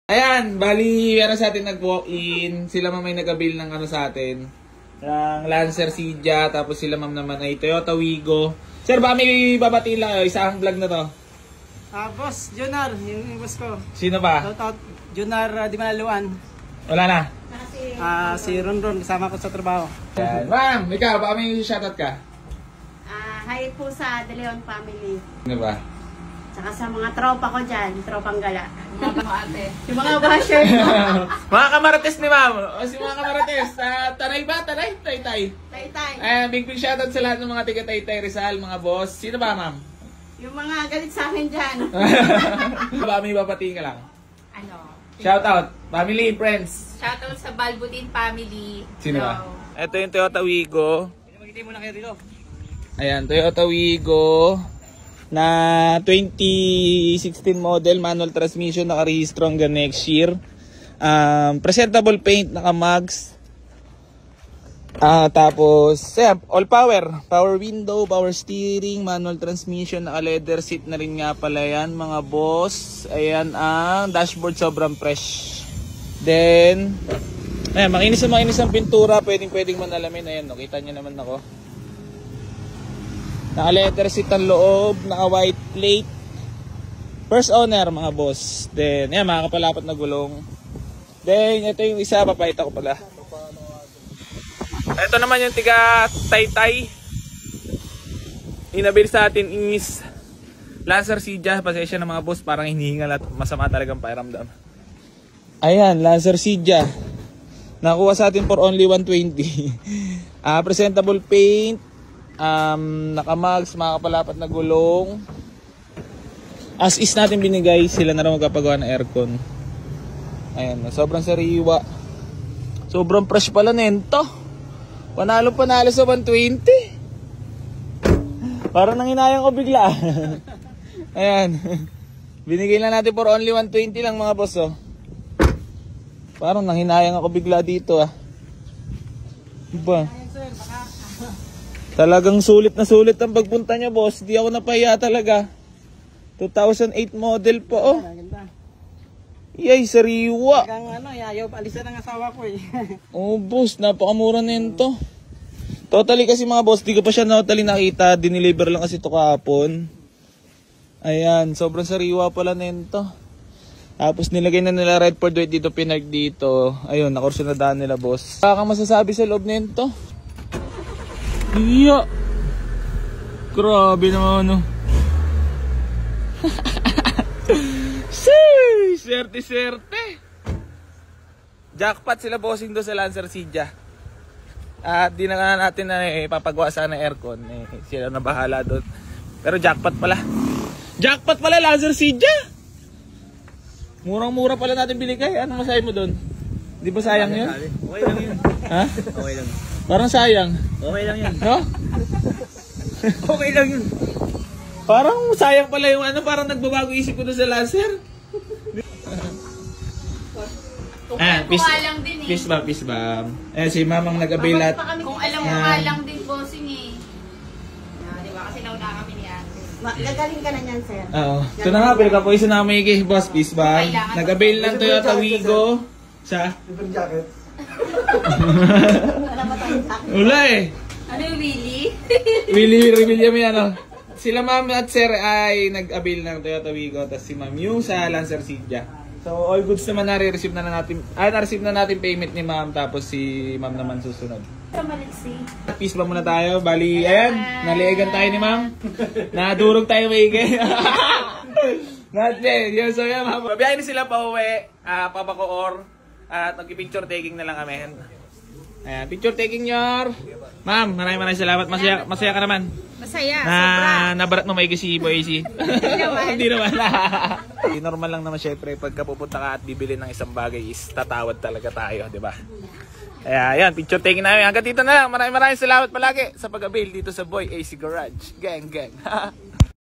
Ayan, bali, meron sa atin nag-walk-in. Sila ma'am ay nag-avail ng ano sa atin. Ng Lancer Cydia, tapos sila ma'am naman ay Toyota Wigo. Sir, ba may babati lang kayo? Isang vlog na to. Boss, Junar, yung boss ko. Sino ba? Shoutout, Junar Di Manaluan. Wala na. Si Ronron, kasama ko sa trabaho. Ayan. Ma'am, ikaw, baka may shoutout ka? Hi po sa De Leon family. Ano ba? Tsaka sa mga tropa ko dyan, tropang gala. Yung mga basher ko. Mga kamarates ni ma'am. O si mga kamarates. Taray ba? Taray? Tay-tay. Tay-tay. Ayan, big shoutout sa lahat ng mga tiga Tay-tay Rizal, mga boss. Sino ba ma'am? Yung mga galit sa akin dyan. Baka may babatiin ka lang. Ano? Shoutout. Family, friends. Shoutout sa Balbutin family. Sino ba? Ito yung Toyota Wigo. Magiging muna kayo dito. Ayan, Toyota Wigo na 2016 model, manual transmission, nakarehistro hanggang next year. Presentable paint, naka-mags. Tapos, all power window, power steering, manual transmission, naka-leather seat na rin nga pala yan, mga boss. Ayan ang dashboard, sobrang fresh. Then, ayan, makinis ang pintura, pwedeng manalamin. Ayan, nakita nyo naman ako. Naka-leather seat ang loob, naka-white plate. First owner, mga boss. Then, ayan, makakapalapat na gulong. Then, ito yung isa, papayita ko pala. Ito naman yung tiga Tay-tay. Inabil sa atin is Lancer Cydia. Pasensya na mga boss, parang hinihingal at masama talagang pakiramdam. Ayan, Lancer Cydia. Nakuha sa atin for only 120. Presentable paint. Naka-mags, makakapalapat na gulong. As is natin binigay, sila na rin magpapagawa ng aircon. Ayan, sobrang sariwa. Sobrang fresh pala nito. Panalo sa 120. Parang nanginayang ko bigla. Ayan. Binigay lang natin for only 120 lang mga boss, oh. Parang nanginayang ako bigla dito, ah. Diba? Talagang sulit na sulit ang pagpunta niya, boss. Di ako napahiya talaga. 2008 model po, oh. Yay, sariwa. Ayaw paalisan ng asawa ko eh. Oh, boss, napakamura nito. Totally kasi mga boss, di ko pa siya totally nakita. Dineliver lang kasi ito kahapon. Ayan, sobrang sariwa pala nito. Tapos nilagay na nila red for white dito, pinag dito. Ayun, nakurso na daan nila, boss. Kaka masasabi sa loob nito. Iya. Grabe naman, no. Swerte. Jackpot sila bossing doon sa Lancer Cydia. At di na natin na papagawa sana ng aircon. Sila na bahala doon. Pero jackpot pala. Jackpot pala Lancer Cydia. Murang-mura pala natin binigay. Ano masahe mo doon? Di ba sayang yun? Okay lang yun. Ha? Okay lang. Parang sayang. Okay lang yun. No? Okay lang yun. Parang sayang pala yung ano. Parang nagbabago isip ko doon sa Lancer. Kung alam mo nga lang din eh. Peace bomb. Si mamang nag-avail lahat. Kung alam mo nga lang din bossing eh. Diba? Kasi nauna kami ni ate. Gagaling ka na yan, sir. Oo. Ito na nga, pinaka-poison na kami kay boss. Peace bomb. Nag-avail ng Toyota Wigo. Sa? Libre jacket. Wala eh. Ano yung Willie? Willie Revilla mo yan, Sila ma'am at sir ay nag-avail ng Toyota Wigo. Tapos si ma'am yung sa Lancer Cydia. So all goods naman na-receive na natin. Na-receive na natin payment ni ma'am. Tapos si ma'am naman susunod. Peace ba muna tayo? Bali, ayan. Naliigan tayo ni ma'am. Nadurog tayo maigi. Not bad. Yun, so yan ma'am. Biyahin sila pa uwi. Papakoor. At nag-picture taking na lang kami. Ayan, picture taking nyor. Ma'am, maraming salamat. Masaya ka naman. Masaya, sobra. Nabarat mo maigi si Boyzy. Hindi naman. Normal lang naman syempre pagka pupunta ka at bibili ng isang bagay is tatawad talaga tayo, di ba? Kaya yan, picture taking namin. Hanggang dito na lang. Maraming salamat palagi sa pag-avail dito sa Boy AC Garage. Gang.